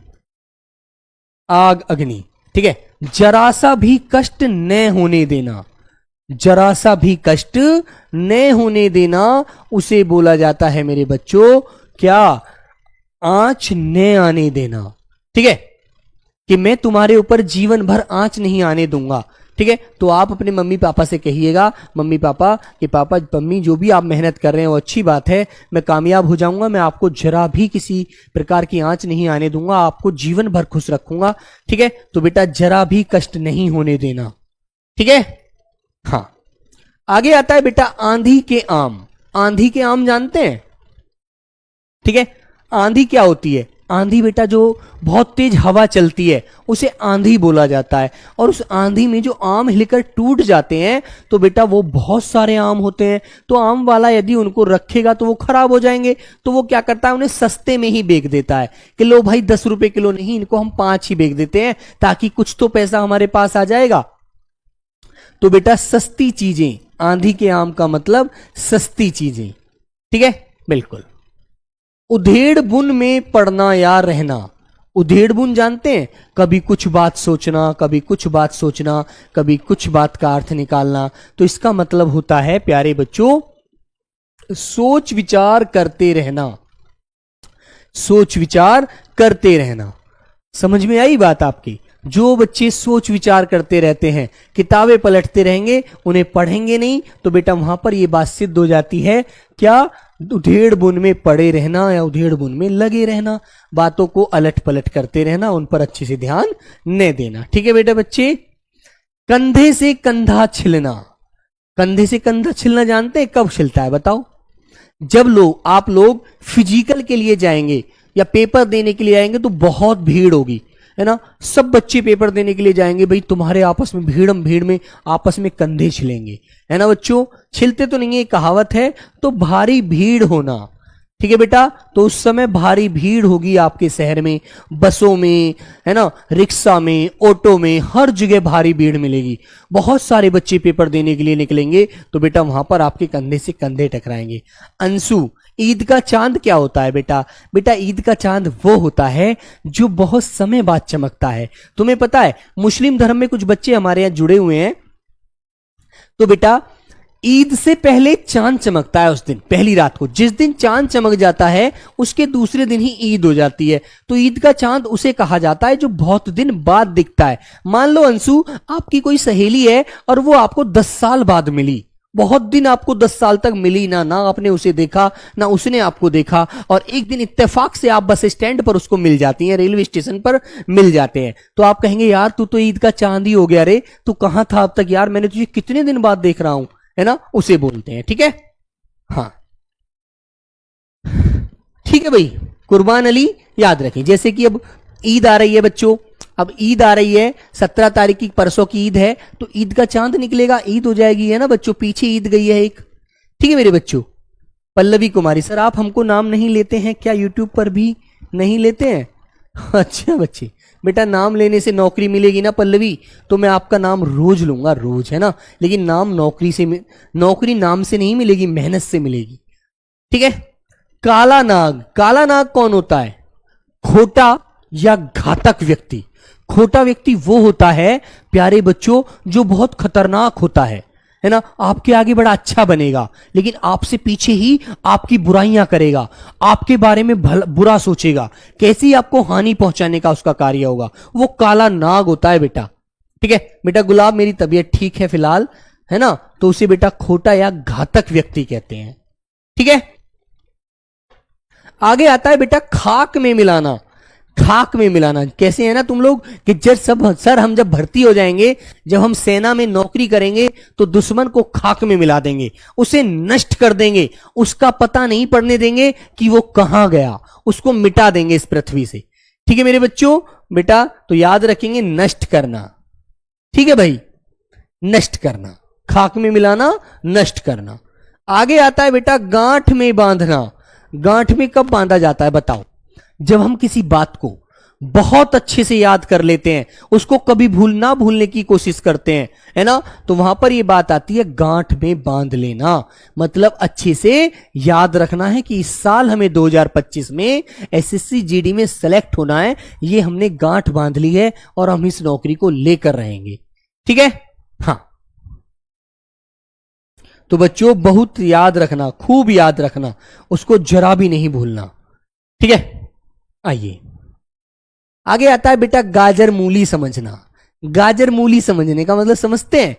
S1: आग, अग्नि। ठीक है, जरा सा भी कष्ट न होने देना, जरा सा भी कष्ट न होने देना, उसे बोला जाता है मेरे बच्चों क्या, आंच न आने देना। ठीक है, कि मैं तुम्हारे ऊपर जीवन भर आंच नहीं आने दूंगा। ठीक है, तो आप अपने मम्मी पापा से कहिएगा, मम्मी पापा कि पापा मम्मी जो भी आप मेहनत कर रहे हैं वो अच्छी बात है, मैं कामयाब हो जाऊंगा, मैं आपको जरा भी किसी प्रकार की आंच नहीं आने दूंगा, आपको जीवन भर खुश रखूंगा। ठीक है, तो बेटा जरा भी कष्ट नहीं होने देना। ठीक है, हाँ। आगे आता है बेटा आंधी के आम। आंधी के आम जानते हैं। ठीक है, आंधी क्या होती है। आंधी बेटा जो बहुत तेज हवा चलती है उसे आंधी बोला जाता है, और उस आंधी में जो आम हिलकर टूट जाते हैं तो बेटा वो बहुत सारे आम होते हैं, तो आम वाला यदि उनको रखेगा तो वो खराब हो जाएंगे, तो वो क्या करता है उन्हें सस्ते में ही बेच देता है कि लो भाई 10 रुपए किलो नहीं, इनको हम 5 ही बेच देते हैं ताकि कुछ तो पैसा हमारे पास आ जाएगा। तो बेटा सस्ती चीजें, आंधी के आम का मतलब सस्ती चीजें। ठीक है, बिल्कुल। उधेड़ बुन में पड़ना या रहना। उधेड़ बुन जानते हैं, कभी कुछ बात सोचना, कभी कुछ बात सोचना, कभी कुछ बात का अर्थ निकालना। तो इसका मतलब होता है प्यारे बच्चों सोच विचार करते रहना, सोच विचार करते रहना। समझ में आई बात आपकी। जो बच्चे सोच विचार करते रहते हैं, किताबें पलटते रहेंगे, उन्हें पढ़ेंगे नहीं, तो बेटा वहां पर यह बात सिद्ध हो जाती है क्या, उधेड़ बुन में पड़े रहना या उधेड़ बुन में लगे रहना, बातों को अलट पलट करते रहना, उन पर अच्छे से ध्यान न देना। ठीक है बेटा बच्चे। कंधे से कंधा छिलना। कंधे से कंधा छिलना जानते हैं कब छिलता है बताओ। जब आप लोग फिजिकल के लिए जाएंगे या पेपर देने के लिए आएंगे तो बहुत भीड़ होगी, है ना, सब बच्चे पेपर देने के लिए जाएंगे भाई, तुम्हारे आपस में भीड़ में आपस में कंधे छिलेंगे, है ना बच्चों, छिलते तो नहीं है, कहावत है, तो भारी भीड़ होना, ठीक है बेटा। तो उस समय भारी भीड़ होगी आपके शहर में, बसों में, है ना, रिक्शा में, ऑटो में, हर जगह भारी भीड़ मिलेगी, बहुत सारे बच्चे पेपर देने के लिए निकलेंगे, तो बेटा वहां पर आपके कंधे से कंधे टकराएंगे। अंशु, ईद का चांद क्या होता है बेटा? बेटा ईद का चांद वो होता है जो बहुत समय बाद चमकता है। तुम्हें पता है मुस्लिम धर्म में कुछ बच्चे हमारे यहां जुड़े हुए हैं, तो बेटा ईद से पहले चांद चमकता है, उस दिन पहली रात को, जिस दिन चांद चमक जाता है उसके दूसरे दिन ही ईद हो जाती है, तो ईद का चांद उसे कहा जाता है जो बहुत दिन बाद दिखता है। मान लो अंशु आपकी कोई सहेली है और वो आपको 10 साल बाद मिली, बहुत दिन आपको 10 साल तक मिली ना, आपने उसे देखा ना उसने आपको देखा, और एक दिन इत्तेफाक से आप बस स्टैंड पर उसको मिल जाती हैं, रेलवे स्टेशन पर मिल जाते हैं, तो आप कहेंगे यार तू तो ईद का चांद ही हो गया रे, तू कहां था अब तक यार, मैंने तुझे कितने दिन बाद देख रहा हूं, है ना, उसे बोलते हैं, ठीक है। हाँ ठीक है भाई, कुर्बान अली याद रखें। जैसे कि अब ईद आ रही है बच्चों, अब ईद आ रही है, 17 तारीख की, परसों की ईद है, तो ईद का चांद निकलेगा, ईद हो जाएगी, है ना बच्चों, पीछे ईद गई है एक, ठीक है मेरे बच्चों। पल्लवी कुमारी, सर आप हमको नाम नहीं लेते हैं क्या, यूट्यूब पर भी नहीं लेते हैं? अच्छा बच्चे, बेटा नाम लेने से नौकरी मिलेगी ना पल्लवी, तो मैं आपका नाम रोज लूंगा, रोज, है ना, लेकिन नाम नौकरी नाम से नहीं मिलेगी, मेहनत से मिलेगी, ठीक है। काला नाग, काला नाग कौन होता है? खोटा या घातक व्यक्ति। खोटा व्यक्ति वो होता है प्यारे बच्चों जो बहुत खतरनाक होता है ना, आपके आगे बड़ा अच्छा बनेगा लेकिन आपसे पीछे ही आपकी बुराइयां करेगा, आपके बारे में बुरा सोचेगा, कैसे आपको हानि पहुंचाने का उसका कार्य होगा, वो काला नाग होता है बेटा, ठीक है। बेटा गुलाब मेरी तबीयत ठीक है फिलहाल, है ना, तो उसे बेटा खोटा या घातक व्यक्ति कहते हैं, ठीक है। आगे आता है बेटा खाक में मिलाना। खाक में मिलाना कैसे, है ना तुम लोग, कि सर हम जब भर्ती हो जाएंगे, जब हम सेना में नौकरी करेंगे तो दुश्मन को खाक में मिला देंगे, उसे नष्ट कर देंगे, उसका पता नहीं पड़ने देंगे कि वो कहां गया, उसको मिटा देंगे इस पृथ्वी से, ठीक है मेरे बच्चों। बेटा तो याद रखेंगे नष्ट करना, ठीक है भाई, नष्ट करना, खाक में मिलाना, नष्ट करना। आगे आता है बेटा गांठ में बांधना। गांठ में कब बांधा जाता है बताओ? जब हम किसी बात को बहुत अच्छे से याद कर लेते हैं, उसको कभी भूलने की कोशिश करते हैं, है ना, तो वहां पर ये बात आती है गांठ में बांध लेना, मतलब अच्छे से याद रखना है कि इस साल हमें 2025 में एसएससी जीडी में सेलेक्ट होना है, ये हमने गांठ बांध ली है और हम इस नौकरी को लेकर रहेंगे, ठीक है। हाँ तो बच्चों बहुत याद रखना, खूब याद रखना, उसको जरा भी नहीं भूलना, ठीक है। आइए आगे आता है बेटा गाजर मूली समझना। गाजर मूली समझने का मतलब समझते हैं,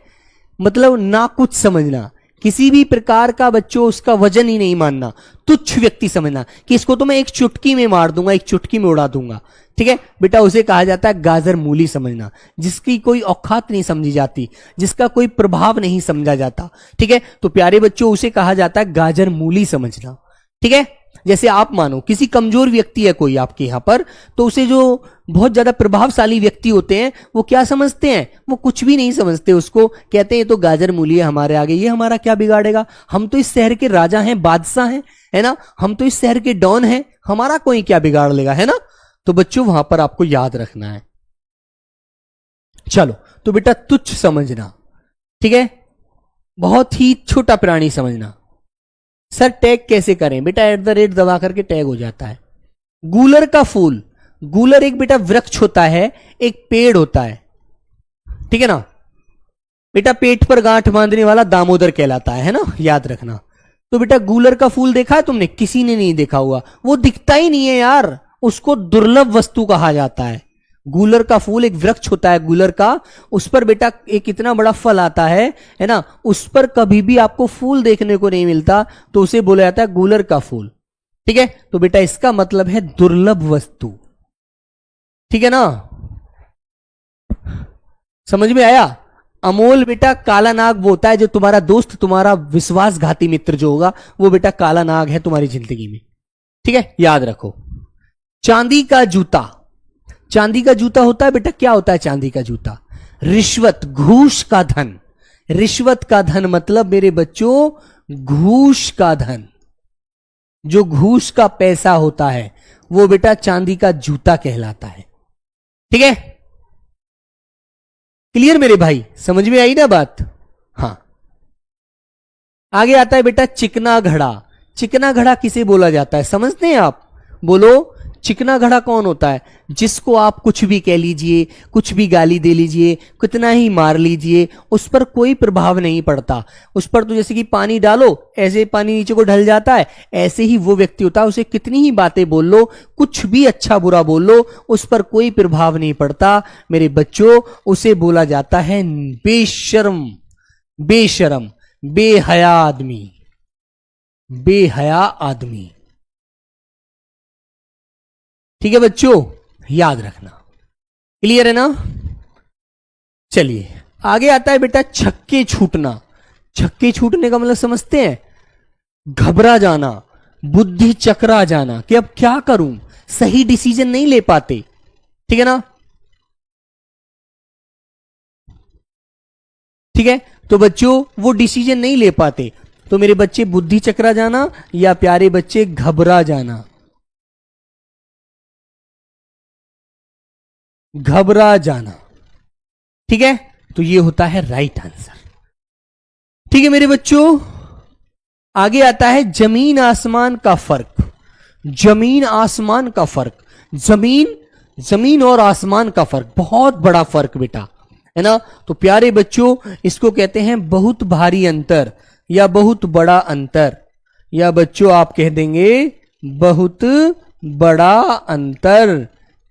S1: मतलब ना कुछ समझना, किसी भी प्रकार का बच्चों उसका वजन ही नहीं मानना, तुच्छ व्यक्ति समझना कि इसको तो मैं एक चुटकी में मार दूंगा, एक चुटकी में उड़ा दूंगा, ठीक है बेटा, उसे कहा जाता है गाजर मूली समझना, जिसकी कोई औकात नहीं समझी जाती, जिसका कोई प्रभाव नहीं समझा जाता, ठीक है। तो प्यारे बच्चों उसे कहा जाता है गाजर मूली समझना, ठीक है। जैसे आप मानो किसी कमजोर व्यक्ति है कोई आपके यहां पर, तो उसे जो बहुत ज्यादा प्रभावशाली व्यक्ति होते हैं वो क्या समझते हैं, वो कुछ भी नहीं समझते, उसको कहते हैं ये तो गाजर मूली है हमारे आगे, ये हमारा क्या बिगाड़ेगा, हम तो इस शहर के राजा हैं, बादशाह हैं, है ना, हम तो इस शहर के डॉन हैं, हमारा कोई क्या बिगाड़ लेगा, है ना। तो बच्चों वहां पर आपको याद रखना है। चलो तो बेटा तुच्छ समझना, ठीक है, बहुत ही छोटा प्राणी समझना। सर टैग कैसे करें? बेटा @ दबा करके टैग हो जाता है। गूलर का फूल, गूलर एक बेटा वृक्ष होता है, एक पेड़ होता है, ठीक है ना बेटा, पेट पर गांठ बांधने वाला दामोदर कहलाता है ना, याद रखना। तो बेटा गूलर का फूल देखा है तुमने? किसी ने नहीं देखा हुआ, वो दिखता ही नहीं है यार, उसको दुर्लभ वस्तु कहा जाता है। गूलर का फूल एक वृक्ष होता है गूलर का, उस पर बेटा एक इतना बड़ा फल आता है ना, उस पर कभी भी आपको फूल देखने को नहीं मिलता, तो उसे बोला जाता है गूलर का फूल, ठीक है। तो बेटा इसका मतलब है दुर्लभ वस्तु, ठीक है ना, समझ में आया। अमोल बेटा काला नाग वो होता है जो तुम्हारा दोस्त, तुम्हारा विश्वासघाती मित्र जो होगा वो बेटा काला नाग है तुम्हारी जिंदगी में, ठीक है, याद रखो। चांदी का जूता, चांदी का जूता होता है बेटा, क्या होता है चांदी का जूता? रिश्वत, घूस का धन। रिश्वत का धन मतलब मेरे बच्चों घूस का धन। जो घूस का पैसा होता है वो बेटा चांदी का जूता कहलाता है। ठीक है, क्लियर मेरे भाई, समझ में आई ना बात? हाँ, आगे आता है बेटा चिकना घड़ा। चिकना घड़ा किसे बोला जाता है समझते हैं आप? बोलो, चिकना घड़ा कौन होता है? जिसको आप कुछ भी कह लीजिए, कुछ भी गाली दे लीजिए, कितना ही मार लीजिए, उस पर कोई प्रभाव नहीं पड़ता। उस पर तो जैसे कि पानी डालो ऐसे पानी नीचे को ढल जाता है, ऐसे ही वो व्यक्ति होता है। उसे कितनी ही बातें बोल लो, कुछ भी अच्छा बुरा बोल लो, उस पर कोई प्रभाव नहीं पड़ता मेरे बच्चों। उसे बोला जाता है बेशर्म। बेशर्म, बेहया आदमी, बेहया आदमी। ठीक है बच्चों, याद रखना, क्लियर है ना? चलिए आगे आता है बेटा छक्के छूटना। छक्के छूटने का मतलब समझते हैं? घबरा जाना, बुद्धि चकरा जाना कि अब क्या करूं, सही डिसीजन नहीं ले पाते। ठीक है ना? ठीक है, तो बच्चों वो डिसीजन नहीं ले पाते, तो मेरे बच्चे बुद्धि चकरा जाना या प्यारे बच्चे घबरा जाना। घबरा जाना। ठीक है, तो ये होता है राइट आंसर। ठीक है मेरे बच्चों, आगे आता है जमीन आसमान का फर्क। जमीन आसमान का फर्क, जमीन और आसमान का फर्क, बहुत बड़ा फर्क बेटा, है ना? तो प्यारे बच्चों इसको कहते हैं बहुत भारी अंतर या बहुत बड़ा अंतर, या बच्चों आप कह देंगे बहुत बड़ा अंतर।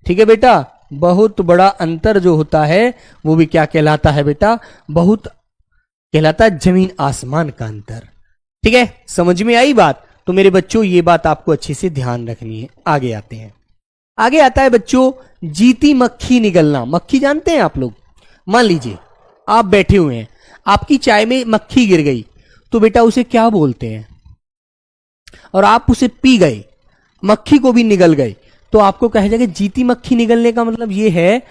S1: ठीक है बेटा, बहुत बड़ा अंतर जो होता है वो भी क्या कहलाता है बेटा? बहुत कहलाता है जमीन आसमान का अंतर। ठीक है, समझ में आई बात? तो मेरे बच्चों ये बात आपको अच्छे से ध्यान रखनी है। आगे आते हैं, आगे आता है बच्चों जीती मक्खी निगलना। मक्खी जानते हैं आप लोग? मान लीजिए आप बैठे हुए हैं, आपकी चाय में मक्खी गिर गई, तो बेटा उसे क्या बोलते हैं? और आप उसे पी गए, मक्खी को भी निगल गए, तो आपको कहा जाएगा जीती मक्खी निगलने का मतलब ये है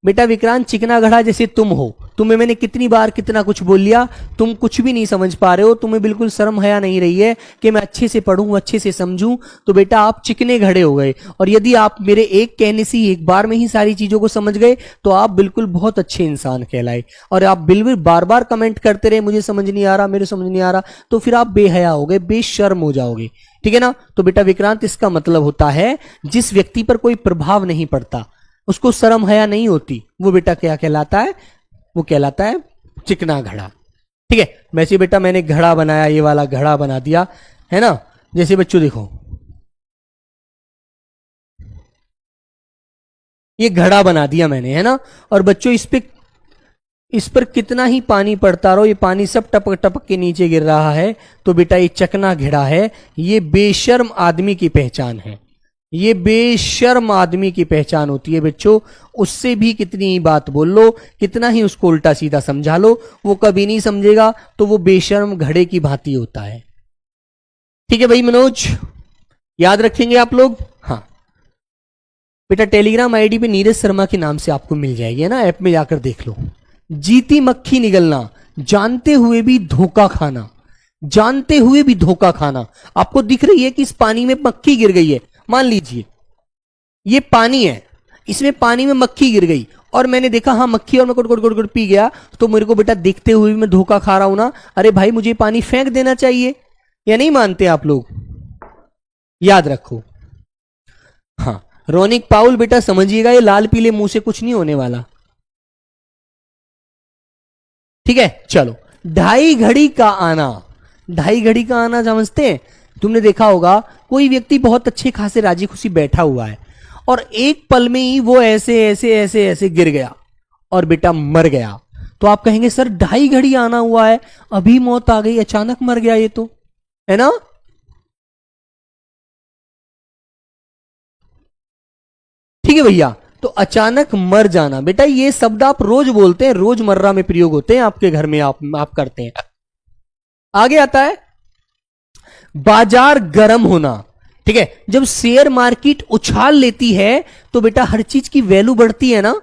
S1: बेटा विक्रांत चिकना घड़ा जैसे तुम हो, तुम्हें मैंने कितनी बार कितना कुछ बोल लिया, तुम कुछ भी नहीं समझ पा रहे हो, तुम्हें बिल्कुल शर्म हया नहीं रही है कि मैं अच्छे से पढ़ूं, अच्छे से समझूं, तो बेटा आप चिकने घड़े हो गए। और यदि आप मेरे एक कहने से एक बार में ही सारी चीजों को समझ गए तो आप बिल्कुल बहुत अच्छे इंसान कहलाए। और आप बिल्कुल बार बार कमेंट करते रहे मुझे समझ नहीं आ रहा, मेरे समझ नहीं आ रहा, तो फिर आप बेहया हो गए, बेशर्म हो जाओगे। ठीक है ना? तो बेटा विक्रांत इसका मतलब होता है जिस व्यक्ति पर कोई प्रभाव नहीं पड़ता, उसको शर्म हया नहीं होती, वो बेटा क्या कहलाता है? वो कहलाता है चिकना घड़ा। ठीक है, वैसे बेटा मैंने घड़ा बनाया, ये वाला घड़ा बना दिया है ना। जैसे बच्चों देखो ये घड़ा बना दिया मैंने, है ना। और बच्चों इस पर कितना ही पानी पड़ता रहो, ये पानी सब टपक टपक के नीचे गिर रहा है, तो बेटा ये चकना घड़ा है। ये बेशर्म आदमी की पहचान है, ये बेशर्म आदमी की पहचान होती है बच्चों। उससे भी कितनी ही बात बोल लो, कितना ही उसको उल्टा सीधा समझा लो, वो कभी नहीं समझेगा, तो वो बेशर्म घड़े की भांति होता है। ठीक है भाई मनोज, याद रखेंगे आप लोग? हाँ बेटा, टेलीग्राम आईडी पे नीरज शर्मा के नाम से आपको मिल जाएगी, है ना, ऐप में जाकर देख लो। जीती मक्खी निगलना, जानते हुए भी धोखा खाना, जानते हुए भी धोखा खाना। आपको दिख रही है कि इस पानी में मक्खी गिर गई है, मान लीजिए ये पानी है, इसमें पानी में मक्खी गिर गई और मैंने देखा हाँ मक्खी, और मैं गुड़ गुड़ गुड़ गुड़ पी गया, तो मेरे को बेटा देखते हुए भी मैं धोखा खा रहा हूं ना। अरे भाई मुझे पानी फेंक देना चाहिए, या नहीं मानते आप लोग? याद रखो। हाँ रोनिक पाउल बेटा समझिएगा, ये लाल पीले मुंह से कुछ नहीं होने वाला। ठीक है, चलो ढाई घड़ी का आना। ढाई घड़ी का आना समझते हैं? तुमने देखा होगा कोई व्यक्ति बहुत अच्छे खासे राजी खुशी बैठा हुआ है और एक पल में ही वो ऐसे ऐसे ऐसे ऐसे गिर गया और बेटा मर गया, तो आप कहेंगे सर ढाई घड़ी आना हुआ है, अभी मौत आ गई, अचानक मर गया ये तो, है ना। ठीक है भैया, तो अचानक मर जाना बेटा ये शब्द आप रोज बोलते हैं, रोजमर्रा में प्रयोग होते हैं आपके घर में, आप करते हैं। आगे आता है बाजार गर्म होना। ठीक है, जब शेयर मार्केट उछाल लेती है तो बेटा हर चीज की वैल्यू बढ़ती है ना,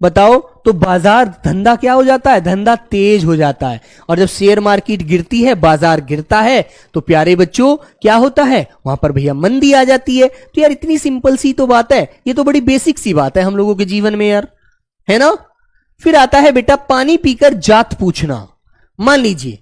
S1: बताओ, तो बाजार धंधा क्या हो जाता है, धंधा तेज हो जाता है। और जब शेयर मार्केट गिरती है, बाजार गिरता है, तो प्यारे बच्चों क्या होता है, वहां पर भैया मंदी आ जाती है। तो यार इतनी सिंपल सी तो बात है, ये तो बड़ी बेसिक सी बात है हम लोगों के जीवन में यार, है ना। फिर आता है बेटा पानी पीकर जात पूछना। मान लीजिए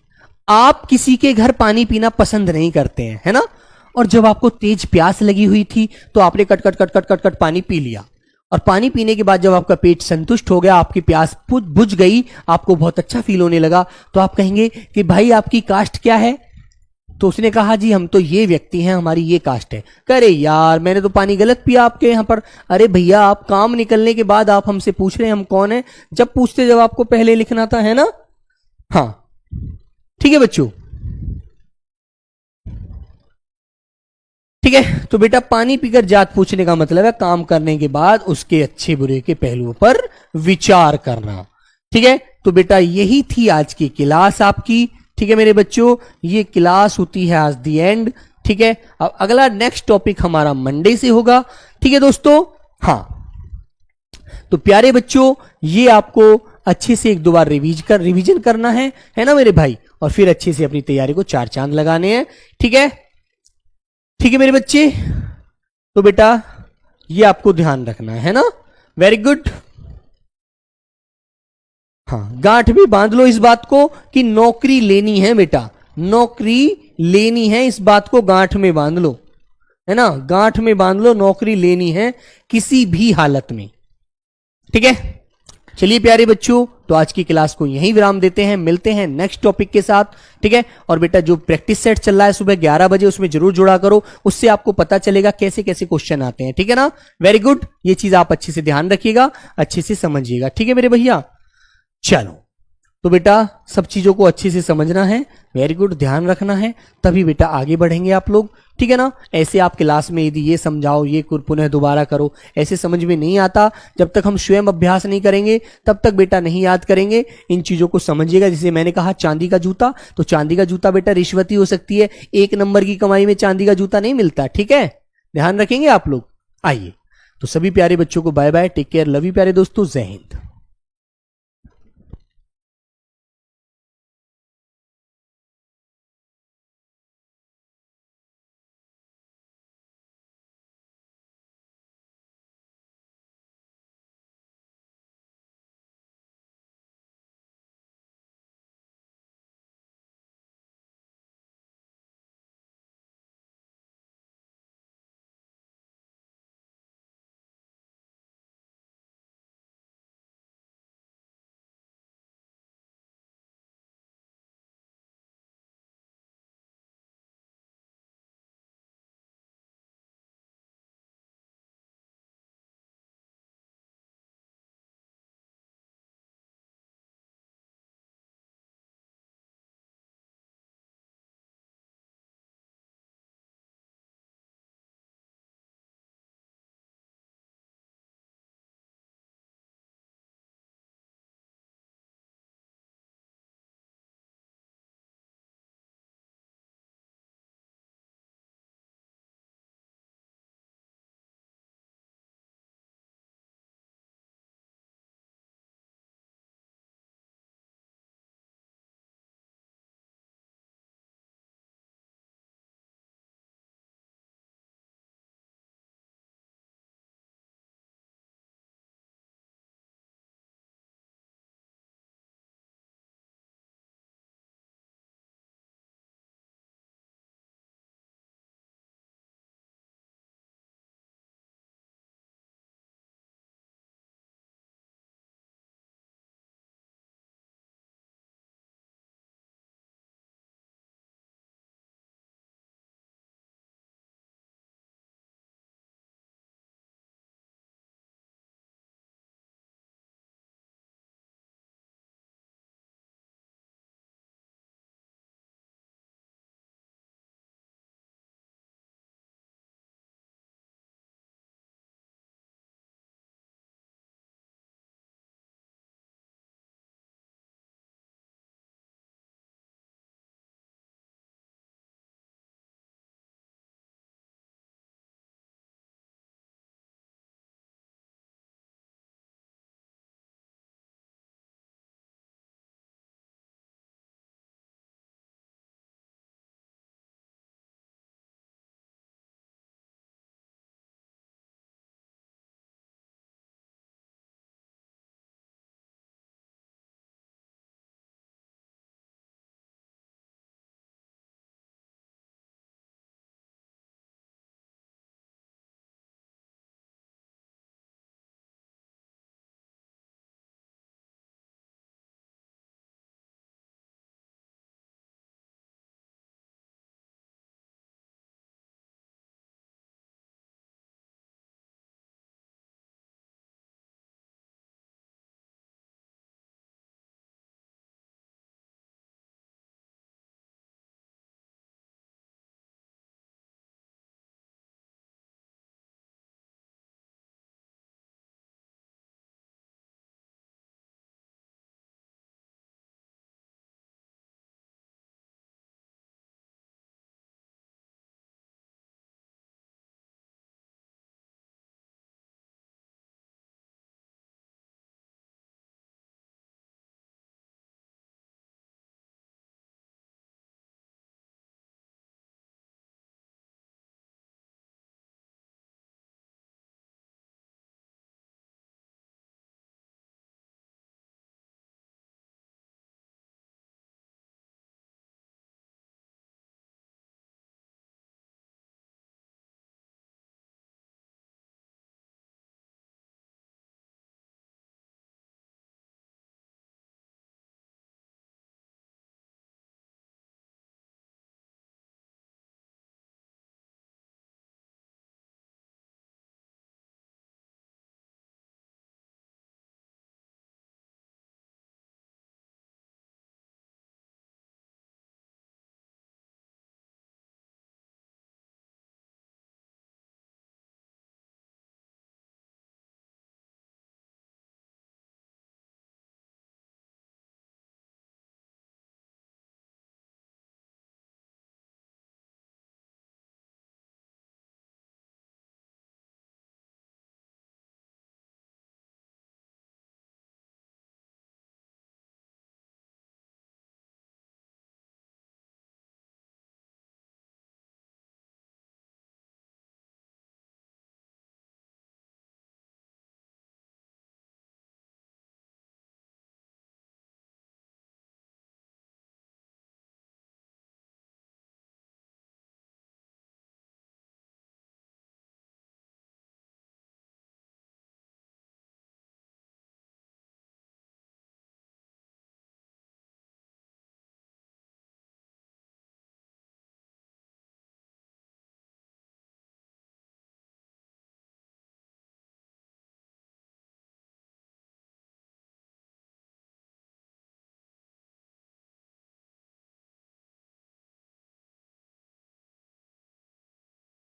S1: आप किसी के घर पानी पीना पसंद नहीं करते हैं, है ना, और जब आपको तेज प्यास लगी हुई थी तो आपने cut cut cut cut cut cut पानी पी लिया, और पानी पीने के बाद जब आपका पेट संतुष्ट हो गया, आपकी प्यास बुझ गई, आपको बहुत अच्छा फील होने लगा, तो आप कहेंगे कि भाई आपकी कास्ट क्या है। तो उसने कहा जी हम तो ये व्यक्ति हैं, हमारी ये कास्ट है। अरे यार मैंने तो पानी गलत पिया आपके यहां पर। अरे भैया आप काम निकलने के बाद आप हमसे पूछ रहे हैं हम कौन है, जब पूछते जब आपको पहले लिखना था, है ना। हाँ ठीक है बच्चों, ठीक है। तो बेटा पानी पीकर जात पूछने का मतलब है काम करने के बाद उसके अच्छे बुरे के पहलुओं पर विचार करना, ठीक है। तो बेटा यही थी आज की क्लास आपकी, ठीक है मेरे बच्चों, ये क्लास होती है आज दी एंड, ठीक है। अब अगला नेक्स्ट टॉपिक हमारा मंडे से होगा, ठीक है दोस्तों। हाँ तो प्यारे बच्चों ये आपको अच्छे से एक दो बार रिवीजन करना है ना मेरे भाई, और फिर अच्छे से अपनी तैयारी को चार चांद लगाने हैं, ठीक है, ठीक है मेरे बच्चे। तो बेटा ये आपको ध्यान रखना है ना, वेरी गुड। हाँ गांठ भी बांध लो इस बात को कि नौकरी लेनी है बेटा, नौकरी लेनी है, इस बात को गांठ में बांध लो, है ना, गांठ में बांध लो, नौकरी लेनी है किसी भी हालत में, ठीक है। चलिए प्यारे बच्चों तो आज की क्लास को यहीं विराम देते हैं, मिलते हैं नेक्स्ट टॉपिक के साथ, ठीक है। और बेटा जो प्रैक्टिस सेट चल रहा है सुबह 11 बजे उसमें जरूर जुड़ा करो, उससे आपको पता चलेगा कैसे कैसे क्वेश्चन आते हैं, ठीक है ना। वेरी गुड, ये चीज आप अच्छे से ध्यान रखिएगा, अच्छे से समझिएगा, ठीक है मेरे भैया। चलो तो बेटा सब चीजों को अच्छे से समझना है, वेरी गुड, ध्यान रखना है, तभी बेटा आगे बढ़ेंगे आप लोग, ठीक है ना। ऐसे आप क्लास में यदि ये समझाओ ये पुनः दोबारा करो, ऐसे समझ में नहीं आता, जब तक हम स्वयं अभ्यास नहीं करेंगे तब तक बेटा नहीं याद करेंगे। इन चीजों को समझिएगा, जैसे मैंने कहा चांदी का जूता, तो चांदी का जूता बेटा रिश्वत ही हो सकती है, एक नंबर की कमाई में चांदी का जूता नहीं मिलता, ठीक है, ध्यान रखेंगे आप लोग। आइए तो सभी प्यारे बच्चों को bye bye, take care, love you प्यारे दोस्तों, जय हिंद।